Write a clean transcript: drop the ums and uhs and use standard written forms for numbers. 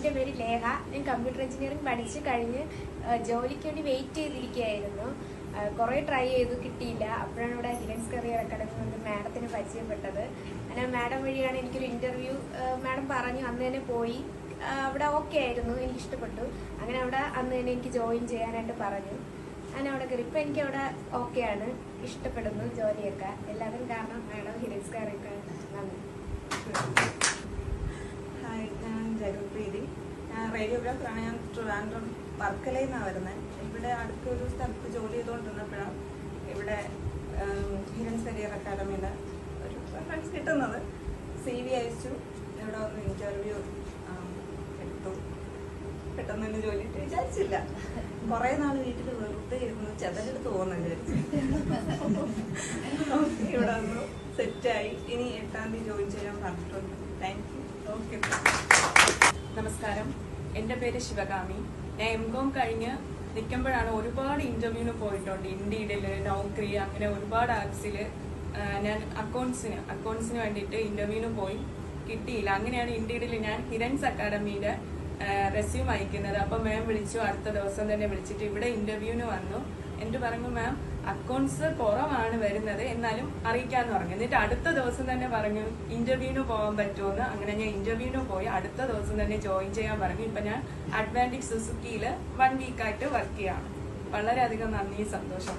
എൻ്റെ പേര് ലേഖ. ഞാൻ കമ്പ്യൂട്ടർ എഞ്ചിനീയറിംഗ് പഠിച്ച് കഴിഞ്ഞ് ജോലിക്ക് വേണ്ടി വെയിറ്റ് ചെയ്തിരിക്കുകയായിരുന്നു. കുറേ ട്രൈ ചെയ്തു, കിട്ടിയില്ല. അപ്പോഴാണ് ഇവിടെ ഹിലൻസ് കരിയർ അക്കാഡമി കൊണ്ട് മാഡത്തിന് പരിചയപ്പെട്ടത്. അങ്ങനെ മാഡം വഴിയാണ് എനിക്കൊരു ഇൻ്റർവ്യൂ മാഡം പറഞ്ഞു. അന്ന് തന്നെ പോയി. അവിടെ ഓക്കെ ആയിരുന്നു, എനിക്ക് ഇഷ്ടപ്പെട്ടു. അങ്ങനെ അവിടെ അന്ന് തന്നെ എനിക്ക് ജോയിൻ ചെയ്യാനായിട്ട് പറഞ്ഞു. അങ്ങനെ അവിടെ കയറി. ഇപ്പം എനിക്ക് അവിടെ ഓക്കെയാണ്, ഇഷ്ടപ്പെടുന്നു ജോലിയൊക്കെ. എല്ലാവരും കാരണം മാഡം ഹിലൻസ് കരിയർ. നന്ദി. ഹായ്, ഞാൻ ജഗപ്രീതി. ഞാൻ റേഡിയോഗ്രാഫറാണ്. ഞാൻ ട്രിവാൻഡ്രം വർക്കലയിൽ നിന്നാണ് വരുന്നത്. ഇവിടെ അടുത്തൊരു സ്ഥലത്ത് ജോലി ചെയ്തുകൊണ്ടിരുന്നപ്പോഴാണ് ഇവിടെ ഹിലൻസ് കരിയർ അക്കാഡമിയിൽ ഒരു റെഫറൻസ് കിട്ടുന്നത്. CV അയച്ചു. ഇവിടെ വന്ന് ഇൻ്റർവ്യൂ എടുത്തു. പെട്ടെന്ന് തന്നെ ജോലി വിചാരിച്ചില്ല. കുറേ നാൾ വീട്ടിൽ വെറുതെ ഇരുന്ന് ചെതലെടുത്ത് പോകുന്നത് വിചാരിച്ചു. ഇവിടെ വന്നു സെറ്റായി. ഇനി 8-ാം തീയതി ജോയിൻ ചെയ്യാൻ പറഞ്ഞിട്ടുണ്ട്. Thank you. ഓക്കെ. നമസ്കാരം, എൻ്റെ പേര് ശിവകാമി. ഞാൻ MCOM കഴിഞ്ഞ് നിൽക്കുമ്പോഴാണ് ഒരുപാട് ഇൻ്റർവ്യൂവിന് പോയിട്ടുണ്ട്. ഇൻഡീഡിൽ, നൗക്കറി, അങ്ങനെ ഒരുപാട് ആപ്സിൽ ഞാൻ അക്കൗണ്ട്സിന് വേണ്ടിയിട്ട് ഇൻ്റർവ്യൂവിന് പോയി, കിട്ടിയില്ല. അങ്ങനെയാണ് ഇൻഡീഡിൽ ഞാൻ ഹിലൻസ് അക്കാഡമിയുടെ റെസ്യൂം അയക്കുന്നത്. അപ്പോൾ മാം വിളിച്ചു. അടുത്ത ദിവസം തന്നെ വിളിച്ചിട്ട് ഇവിടെ ഇൻ്റർവ്യൂവിന് വന്നു. എന്നിട്ട് പറഞ്ഞു, മാം അക്കൗണ്ട്സ് കുറവാണ് വരുന്നത്, എന്നാലും അറിയിക്കാന്ന് പറഞ്ഞു. എന്നിട്ട് അടുത്ത ദിവസം തന്നെ പറഞ്ഞു ഇന്റർവ്യൂവിന് പോകാൻ പറ്റുമെന്ന്. അങ്ങനെ ഞാൻ ഇന്റർവ്യൂവിന് പോയി. അടുത്ത ദിവസം തന്നെ ജോയിൻ ചെയ്യാൻ പറഞ്ഞു. ഇപ്പൊ ഞാൻ അഡ്വാൻറ്റേജ് സുസുക്കിയിൽ 1 വീക്കായിട്ട് വർക്ക് ചെയ്യാണ്. വളരെയധികം നന്ദി, സന്തോഷം.